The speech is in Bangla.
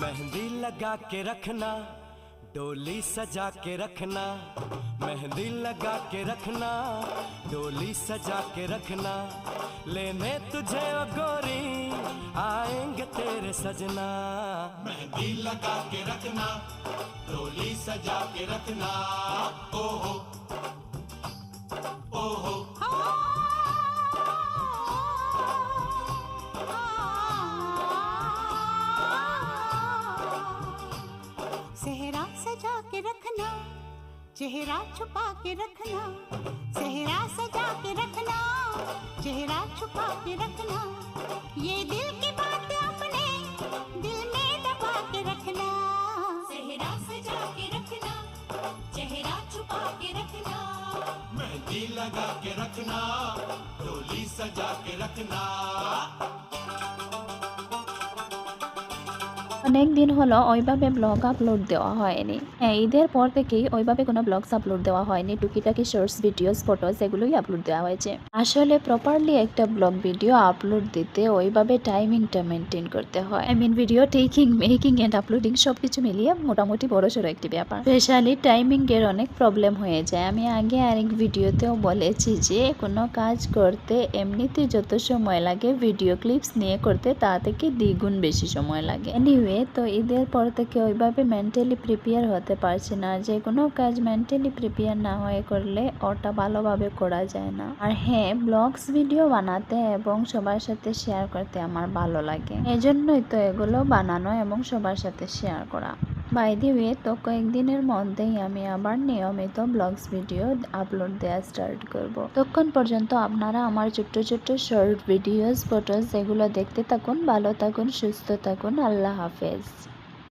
मेहंदी लगा के रखना, डोली सजा के रखना, मेहंदी लगा के रखना, डोली सजा के रखना, लेने तुझे ओ गोरी आएंगे तेरे सजना। मेहंदी लगा के रखना, डोली सजा के रखना, ओहो ओहो। सेहरा सजा के रखना, चेहरा छुपा के रखना, सेहरा सजा के रखना, चेहरा छुपा के रखना, ये दिल की बात अपने दिल में दबा के रखना। सेहरा सजा के रखना, चेहरा छुपा के रखना, मेहंदी लगा के रखना, डोली सजा के रखना। অনেক দিন হলো ওইভাবে ব্লগ আপলোড দেওয়া হয়নি। হ্যাঁ, ঈদের পর থেকেই ওইভাবে কোনো ব্লগস আপলোড দেওয়া হয়নি। টুকিটাকি শর্টস ভিডিওস ফটোস এগুলোই আপলোড দেওয়া হয়েছে। আসলে প্রপারলি একটা ব্লগ ভিডিও আপলোড দিতে ওইভাবে টাইমিংটা মেনটেন করতে হয়। Video taking, making and uploading সবকিছু মিলিয়ে মোটামুটি বড়সড় একটি ব্যাপার। স্পেশালি টাইমিং এর অনেক প্রবলেম হয়ে যায়। আমি আগে আরেক ভিডিওতেও বলেছি যে কোনো কাজ করতে এমনিতে যত সময় লাগে ভিডিও ক্লিপস নিয়ে করতে তা থেকে দ্বিগুণ বেশি সময় লাগে। এনিওয়ে, তো ঈদের পর থেকে ওইভাবে মেন্টালি প্রিপেয়ার হতে পারছি না। যে কোনো কাজ মেন্টালি প্রিপেয়ার না হয়ে করলে ওটা ভালোভাবে করা যায় না। আর হ্যাঁ, ব্লগস ভিডিও বানাতে এবং সবার সাথে শেয়ার করতে আমার ভালো লাগে, এজন্যই তো এগুলো বানানো এবং সবার সাথে শেয়ার করা। বাই দি ওয়ে, তো কয়েকদিনের মধ্যেই আমি আবার নিয়মিত ব্লগস ভিডিও আপলোড দেওয়া স্টার্ট করব। তখন পর্যন্ত আপনারা আমার ছোট্ট ছোট্ট শর্ট ভিডিওস ফটোস এগুলো দেখতে থাকুন। ভালো থাকুন, সুস্থ থাকুন। আল্লাহ হাফেজ।